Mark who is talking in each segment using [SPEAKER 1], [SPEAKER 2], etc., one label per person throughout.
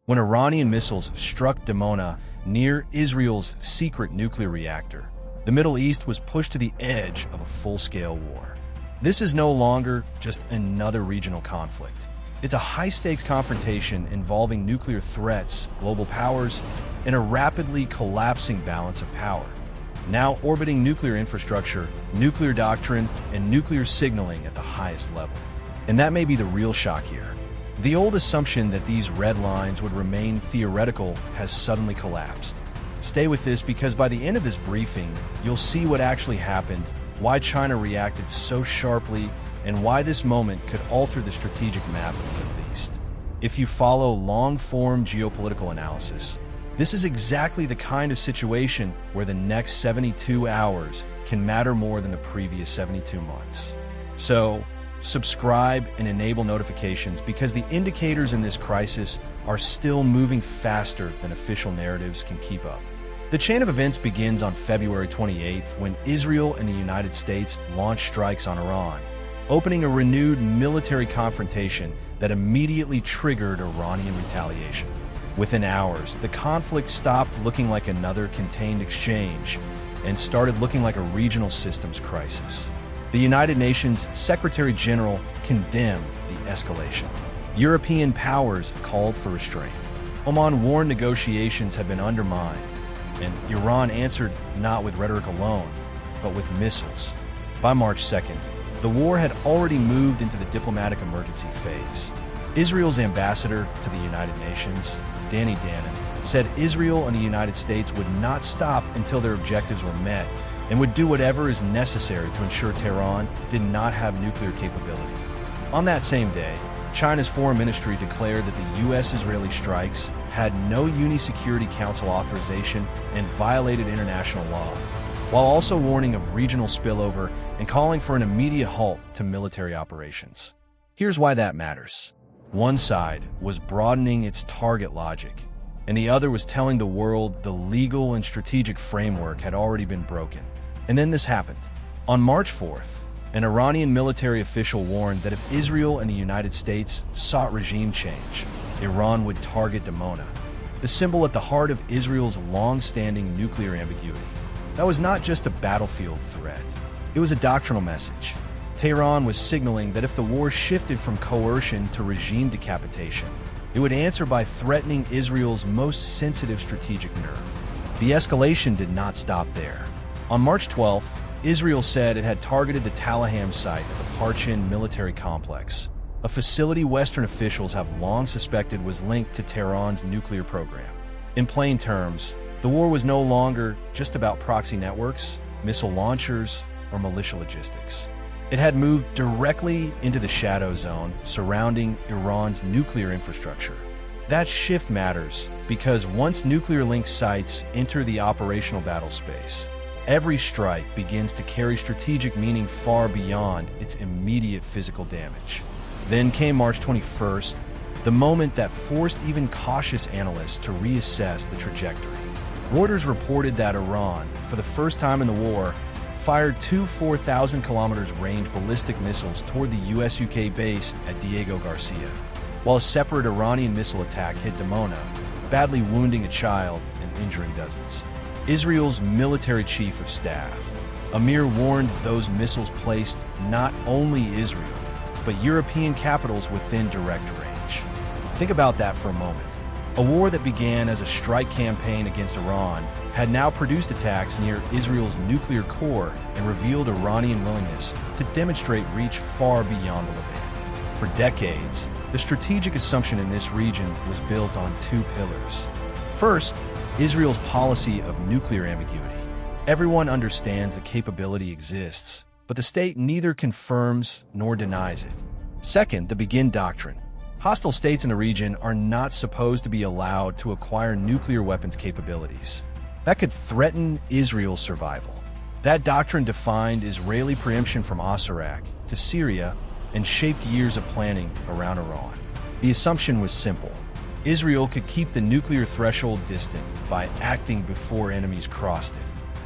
[SPEAKER 1] when Iranian missiles struck Dimona near Israel's secret nuclear reactor. The Middle East was pushed to the edge of a full-scale war. This is no longer just another regional conflict. It's a high-stakes confrontation involving nuclear threats, global powers, and a rapidly collapsing balance of power. Now orbiting nuclear infrastructure, nuclear doctrine, and nuclear signaling at the highest level. And that may be the real shock here. The old assumption that these red lines would remain theoretical has suddenly collapsed. Stay with this because by the end of this briefing, you'll see what actually happened, why China reacted so sharply, and why this moment could alter the strategic map of the Middle East. If you follow long-form geopolitical analysis, this is exactly the kind of situation where the next 72 hours can matter more than the previous 72 months. So, subscribe and enable notifications because the indicators in this crisis are still moving faster than official narratives can keep up. The chain of events begins on February 28th when Israel and the United States launched strikes on Iran, opening a renewed military confrontation that immediately triggered Iranian retaliation. Within hours, the conflict stopped looking like another contained exchange and started looking like a regional systems crisis. The United Nations Secretary General condemned the escalation. European powers called for restraint. Oman warned negotiations had been undermined, and Iran answered not with rhetoric alone, but with missiles. By March 2nd, the war had already moved into the diplomatic emergency phase. Israel's ambassador to the United Nations, Danny Danon, said Israel and the United States would not stop until their objectives were met and would do whatever is necessary to ensure Tehran did not have nuclear capability. On that same day, China's foreign ministry declared that the U.S.-Israeli strikes had no Security Council authorization and violated international law, while also warning of regional spillover and calling for an immediate halt to military operations. Here's why that matters. One side was broadening its target logic, and the other was telling the world the legal and strategic framework had already been broken. And then this happened. On March 4th, an Iranian military official warned that if Israel and the United States sought regime change, Iran would target Dimona, the symbol at the heart of Israel's long-standing nuclear ambiguity. That was not just a battlefield threat. It was a doctrinal message. Tehran was signaling that if the war shifted from coercion to regime decapitation, it would answer by threatening Israel's most sensitive strategic nerve. The escalation did not stop there. On March 12th, Israel said it had targeted the Talaham site at the Parchin military complex, a facility Western officials have long suspected was linked to Tehran's nuclear program. In plain terms, the war was no longer just about proxy networks, missile launchers, or militia logistics. It had moved directly into the shadow zone surrounding Iran's nuclear infrastructure. That shift matters because once nuclear-linked sites enter the operational battle space, every strike begins to carry strategic meaning far beyond its immediate physical damage. Then came March 21st, the moment that forced even cautious analysts to reassess the trajectory. Reuters reported that Iran, for the first time in the war, fired two 4,000 kilometers range ballistic missiles toward the US-UK base at Diego Garcia, while a separate Iranian missile attack hit Dimona, badly wounding a child and injuring dozens. Israel's military chief of staff, Amir, warned those missiles placed not only Israel, but European capitals within direct range. Think about that for a moment. A war that began as a strike campaign against Iran had now produced attacks near Israel's nuclear core and revealed Iranian willingness to demonstrate reach far beyond the Levant. For decades, the strategic assumption in this region was built on two pillars. First, Israel's policy of nuclear ambiguity. Everyone understands the capability exists, but the state neither confirms nor denies it. Second, the Begin Doctrine. Hostile states in the region are not supposed to be allowed to acquire nuclear weapons capabilities. That could threaten Israel's survival. That doctrine defined Israeli preemption from Osirak to Syria and shaped years of planning around Iran. The assumption was simple. Israel could keep the nuclear threshold distant by acting before enemies crossed it.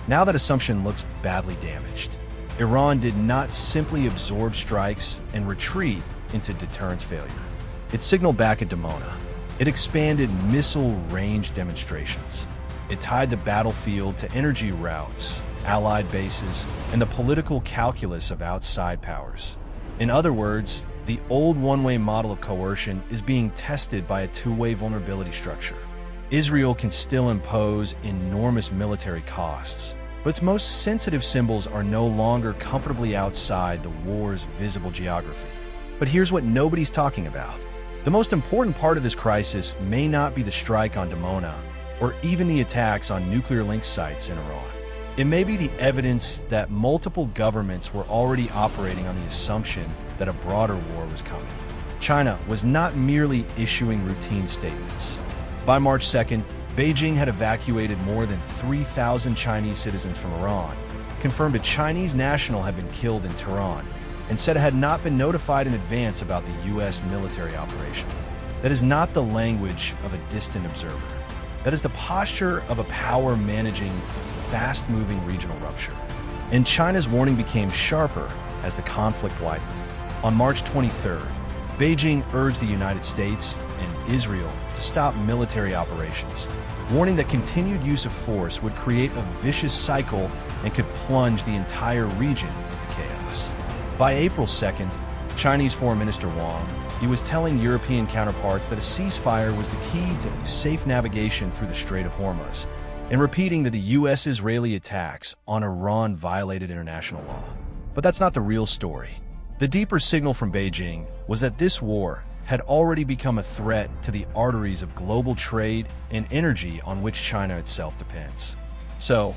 [SPEAKER 1] Now that assumption looks badly damaged. Iran did not simply absorb strikes and retreat into deterrence failure. It signaled back at Dimona. It expanded missile range demonstrations. It tied the battlefield to energy routes, allied bases, and the political calculus of outside powers. In other words, the old one-way model of coercion is being tested by a two-way vulnerability structure. Israel can still impose enormous military costs, but its most sensitive symbols are no longer comfortably outside the war's visible geography. But here's what nobody's talking about. The most important part of this crisis may not be the strike on Dimona, or even the attacks on nuclear-linked sites in Iran. It may be the evidence that multiple governments were already operating on the assumption that a broader war was coming. China was not merely issuing routine statements. By March 2nd, Beijing had evacuated more than 3,000 Chinese citizens from Iran, confirmed a Chinese national had been killed in Tehran, and said it had not been notified in advance about the U.S. military operation. That is not the language of a distant observer. That is the posture of a power managing fast-moving regional rupture. And China's warning became sharper as the conflict widened. On March 23rd, Beijing urged the United States and Israel to stop military operations, warning that continued use of force would create a vicious cycle and could plunge the entire region into chaos. By April 2nd, Chinese Foreign Minister Wang, he was telling European counterparts that a ceasefire was the key to safe navigation through the Strait of Hormuz, and repeating that the U.S.-Israeli attacks on Iran violated international law. But that's not the real story. The deeper signal from Beijing was that this war had already become a threat to the arteries of global trade and energy on which China itself depends. So,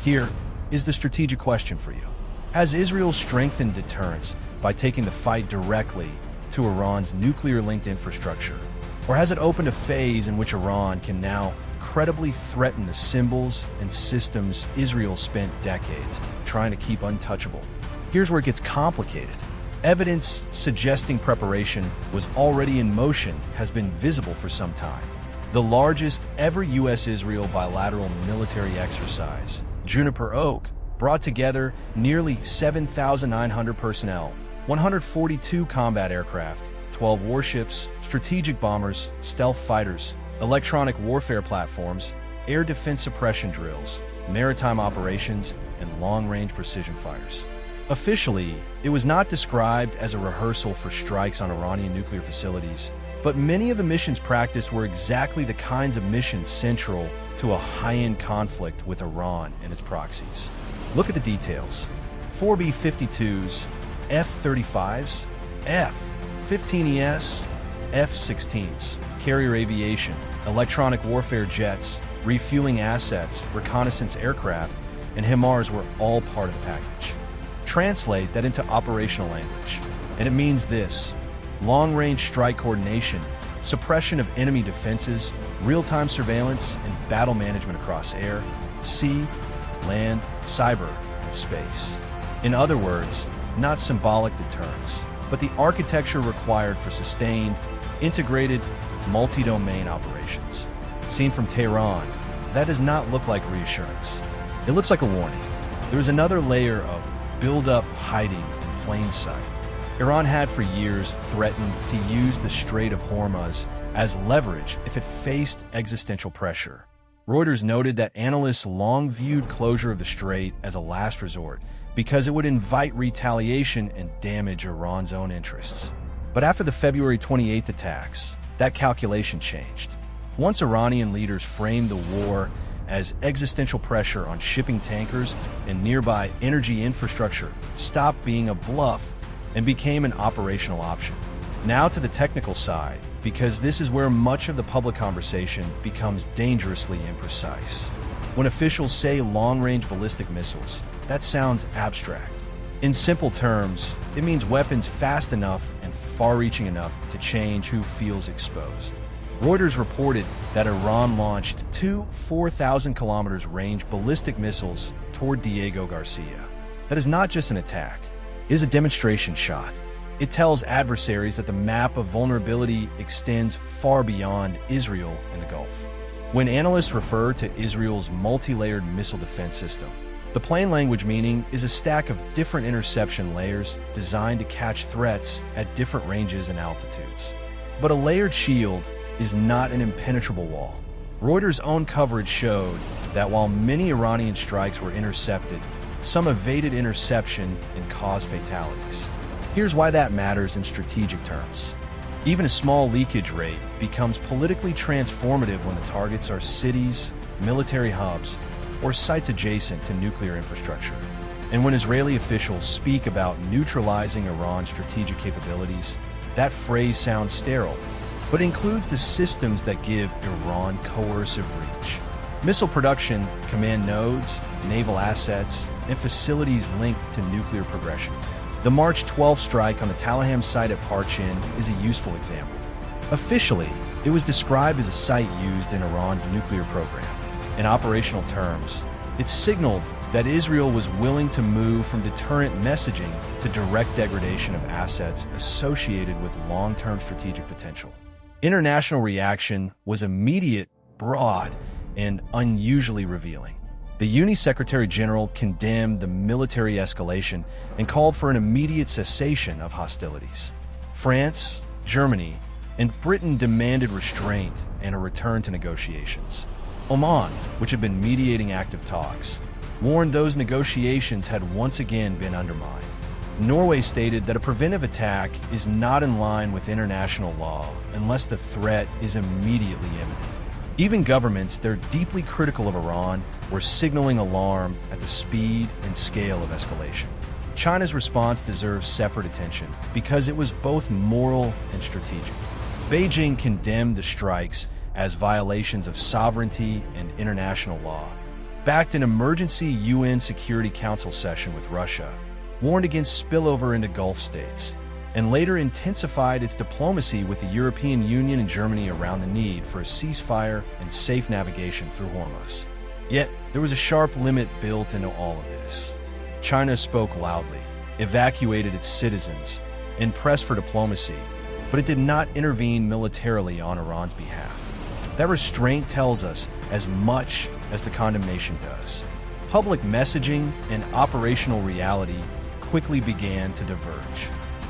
[SPEAKER 1] here is the strategic question for you. Has Israel strengthened deterrence by taking the fight directly to Iran's nuclear-linked infrastructure? Or has it opened a phase in which Iran can now credibly threaten the symbols and systems Israel spent decades trying to keep untouchable? Here's where it gets complicated. Evidence suggesting preparation was already in motion has been visible for some time. The largest ever U.S.-Israel bilateral military exercise, Juniper Oak, brought together nearly 7,900 personnel, 142 combat aircraft, 12 warships, strategic bombers, stealth fighters, electronic warfare platforms, air defense suppression drills, maritime operations, and long-range precision fighters. Officially, it was not described as a rehearsal for strikes on Iranian nuclear facilities, but many of the missions practiced were exactly the kinds of missions central to a high-end conflict with Iran and its proxies. Look at the details. 4 B-52s, F-35s, F-15ES, F-16s, carrier aviation, electronic warfare jets, refueling assets, reconnaissance aircraft, and HIMARS were all part of the package. Translate that into operational language, and it means this: long-range strike coordination, suppression of enemy defenses, real-time surveillance, and battle management across air, sea, land, cyber, and space. In other words, not symbolic deterrence, but the architecture required for sustained, integrated, multi-domain operations. Seen from Tehran, that does not look like reassurance. It looks like a warning. There is another layer of build-up hiding in plain sight. Iran had for years threatened to use the Strait of Hormuz as leverage if it faced existential pressure. Reuters noted that analysts long viewed closure of the strait as a last resort because it would invite retaliation and damage Iran's own interests. But after the February 28th attacks, that calculation changed. Once Iranian leaders framed the war as existential pressure on shipping tankers and nearby energy infrastructure stopped being a bluff and became an operational option. Now to the technical side, because this is where much of the public conversation becomes dangerously imprecise. When officials say long-range ballistic missiles, that sounds abstract. In simple terms, it means weapons fast enough and far-reaching enough to change who feels exposed. Reuters reported that Iran launched two 4,000 kilometers range ballistic missiles toward Diego Garcia. That is not just an attack, it is a demonstration shot. It tells adversaries that the map of vulnerability extends far beyond Israel and the Gulf. When analysts refer to Israel's multi-layered missile defense system, the plain language meaning is a stack of different interception layers designed to catch threats at different ranges and altitudes. But a layered shield is not an impenetrable wall. Reuters' own coverage showed that while many Iranian strikes were intercepted, some evaded interception and caused fatalities. Here's why that matters in strategic terms. Even a small leakage rate becomes politically transformative when the targets are cities, military hubs, or sites adjacent to nuclear infrastructure. And when Israeli officials speak about neutralizing Iran's strategic capabilities, that phrase sounds sterile, but includes the systems that give Iran coercive reach. Missile production, command nodes, naval assets, and facilities linked to nuclear progression. The March 12 strike on the Talaham site at Parchin is a useful example. Officially, it was described as a site used in Iran's nuclear program. In operational terms, it signaled that Israel was willing to move from deterrent messaging to direct degradation of assets associated with long-term strategic potential. International reaction was immediate, broad, and unusually revealing. The UN Secretary General condemned the military escalation and called for an immediate cessation of hostilities. France, Germany, and Britain demanded restraint and a return to negotiations. Oman, which had been mediating active talks, warned those negotiations had once again been undermined. Norway stated that a preventive attack is not in line with international law unless the threat is immediately imminent. Even governments that are deeply critical of Iran were signaling alarm at the speed and scale of escalation. China's response deserves separate attention because it was both moral and strategic. Beijing condemned the strikes as violations of sovereignty and international law, backed an emergency UN Security Council session with Russia, warned against spillover into Gulf states, and later intensified its diplomacy with the European Union and Germany around the need for a ceasefire and safe navigation through Hormuz. Yet, there was a sharp limit built into all of this. China spoke loudly, evacuated its citizens, and pressed for diplomacy, but it did not intervene militarily on Iran's behalf. That restraint tells us as much as the condemnation does. Public messaging and operational reality quickly began to diverge.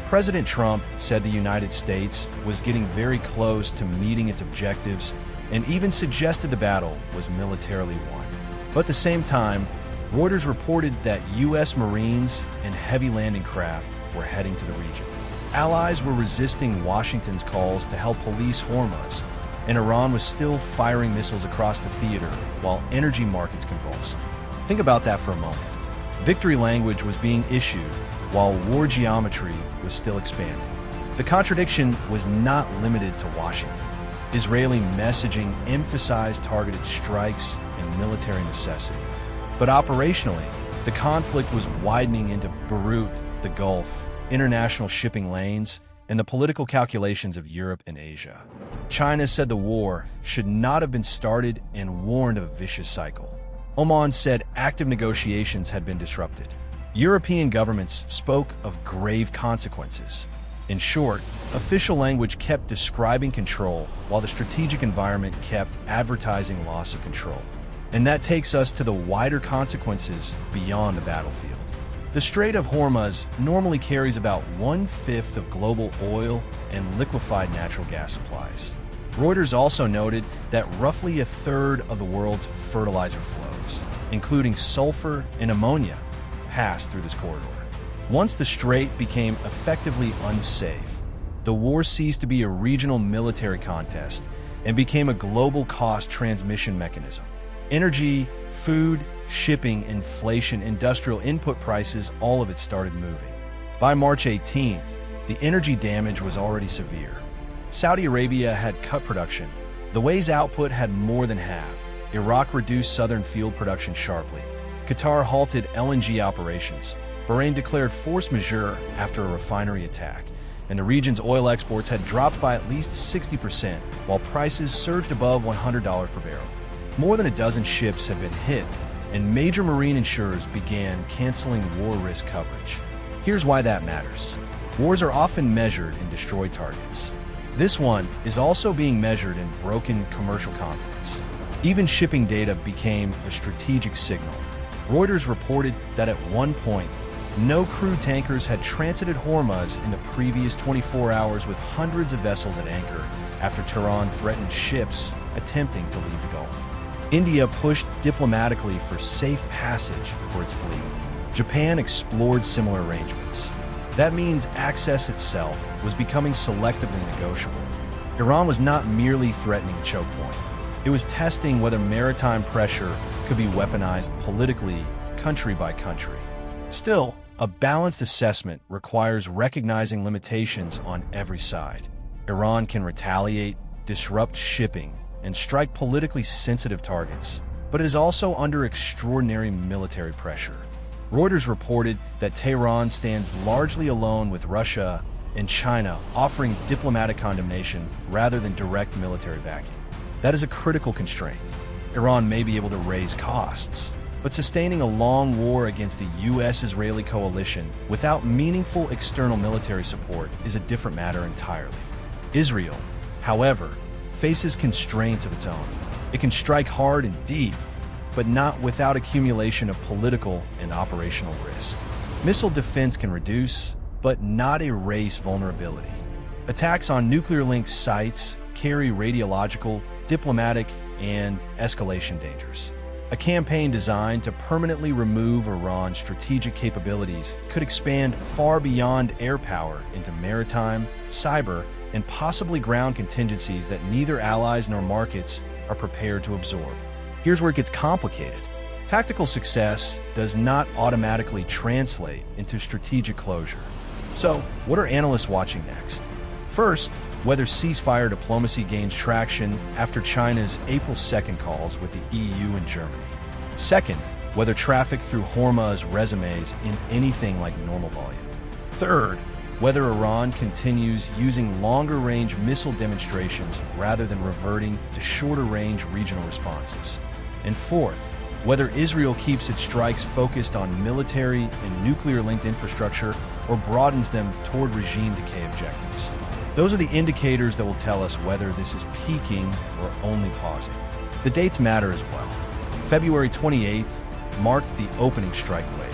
[SPEAKER 1] President Trump said the United States was getting very close to meeting its objectives and even suggested the battle was militarily won. But at the same time, Reuters reported that U.S. Marines and heavy landing craft were heading to the region. Allies were resisting Washington's calls to help police Hormuz, and Iran was still firing missiles across the theater while energy markets convulsed. Think about that for a moment. Victory language was being issued while war geometry was still expanding. The contradiction was not limited to Washington. Israeli messaging emphasized targeted strikes and military necessity. But operationally, the conflict was widening into Beirut, the Gulf, international shipping lanes, and the political calculations of Europe and Asia. China said the war should not have been started and warned of a vicious cycle. Oman said active negotiations had been disrupted. European governments spoke of grave consequences. In short, official language kept describing control while the strategic environment kept advertising loss of control. And that takes us to the wider consequences beyond the battlefield. The Strait of Hormuz normally carries about 1/5 of global oil and liquefied natural gas supplies. Reuters also noted that roughly 1/3 of the world's fertilizer flows, including sulfur and ammonia, passed through this corridor. Once the strait became effectively unsafe, the war ceased to be a regional military contest and became a global cost transmission mechanism. Energy, food, shipping, inflation, industrial input prices, all of it started moving. By March 18th, the energy damage was already severe. Saudi Arabia had cut production. The Kuwait's output had more than halved. Iraq reduced southern field production sharply. Qatar halted LNG operations. Bahrain declared force majeure after a refinery attack, and the region's oil exports had dropped by at least 60%, while prices surged above $100 per barrel. More than a dozen ships had been hit, and major marine insurers began canceling war risk coverage. Here's why that matters. Wars are often measured in destroyed targets. This one is also being measured in broken commercial confidence. Even shipping data became a strategic signal. Reuters reported that at one point, no crude tankers had transited Hormuz in the previous 24 hours, with hundreds of vessels at anchor after Tehran threatened ships attempting to leave the Gulf. India pushed diplomatically for safe passage for its fleet. Japan explored similar arrangements. That means access itself was becoming selectively negotiable. Iran was not merely threatening a choke point. It was testing whether maritime pressure could be weaponized politically, country by country. Still, a balanced assessment requires recognizing limitations on every side. Iran can retaliate, disrupt shipping, and strike politically sensitive targets, but it is also under extraordinary military pressure. Reuters reported that Tehran stands largely alone with Russia and China, offering diplomatic condemnation rather than direct military backing. That is a critical constraint. Iran may be able to raise costs, but sustaining a long war against the U.S.-Israeli coalition without meaningful external military support is a different matter entirely. Israel, however, faces constraints of its own. It can strike hard and deep, but not without accumulation of political and operational risk. Missile defense can reduce, but not erase vulnerability. Attacks on nuclear-linked sites carry radiological, diplomatic, and escalation dangers. A campaign designed to permanently remove Iran's strategic capabilities could expand far beyond air power into maritime, cyber, and possibly ground contingencies that neither allies nor markets are prepared to absorb. Here's where it gets complicated. Tactical success does not automatically translate into strategic closure. So, what are analysts watching next? First, whether ceasefire diplomacy gains traction after China's April 2nd calls with the EU and Germany. Second, whether traffic through Hormuz resumes in anything like normal volume. Third, whether Iran continues using longer-range missile demonstrations rather than reverting to shorter-range regional responses. And fourth, whether Israel keeps its strikes focused on military and nuclear-linked infrastructure or broadens them toward regime decay objectives. Those are the indicators that will tell us whether this is peaking or only pausing. The dates matter as well. February 28th marked the opening strike wave.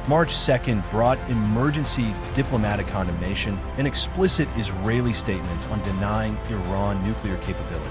[SPEAKER 1] March 2nd brought emergency diplomatic condemnation and explicit Israeli statements on denying Iran nuclear capability.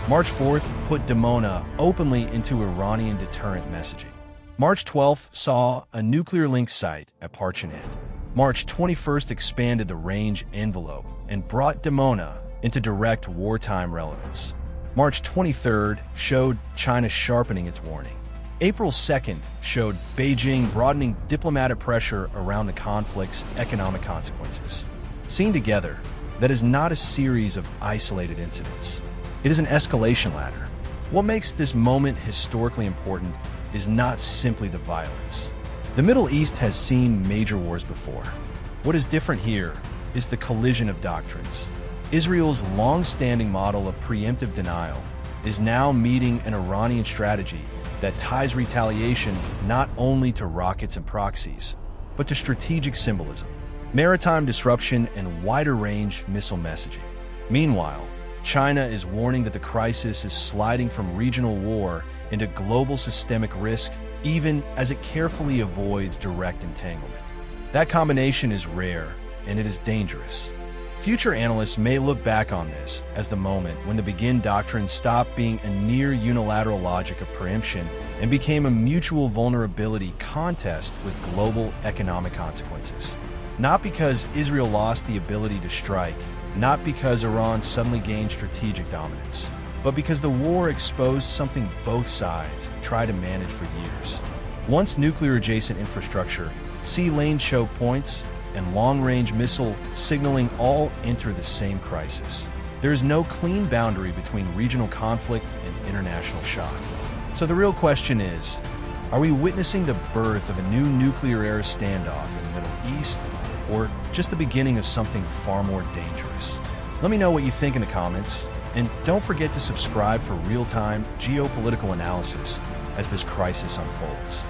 [SPEAKER 1] March 4th put Dimona openly into Iranian deterrent messaging. March 12th saw a nuclear-linked site at Parchinad. March 21st expanded the range envelope and brought Dimona into direct wartime relevance. March 23rd showed China sharpening its warning. April 2nd showed Beijing broadening diplomatic pressure around the conflict's economic consequences. Seen together, that is not a series of isolated incidents. It is an escalation ladder. What makes this moment historically important is not simply the violence. The Middle East has seen major wars before. What is different here is the collision of doctrines. Israel's long-standing model of preemptive denial is now meeting an Iranian strategy that ties retaliation not only to rockets and proxies, but to strategic symbolism, maritime disruption, and wider-range missile messaging. Meanwhile, China is warning that the crisis is sliding from regional war into global systemic risk, even as it carefully avoids direct entanglement. That combination is rare, and it is dangerous. Future analysts may look back on this as the moment when the Begin Doctrine stopped being a near unilateral logic of preemption and became a mutual vulnerability contest with global economic consequences. Not because Israel lost the ability to strike, not because Iran suddenly gained strategic dominance, but because the war exposed something both sides tried to manage for years. Once nuclear-adjacent infrastructure, sea lane choke points, and long-range missile signaling all enter the same crisis. There is no clean boundary between regional conflict and international shock. So the real question is, are we witnessing the birth of a new nuclear-era standoff in the Middle East, or just the beginning of something far more dangerous? Let me know what you think in the comments, and don't forget to subscribe for real-time geopolitical analysis as this crisis unfolds.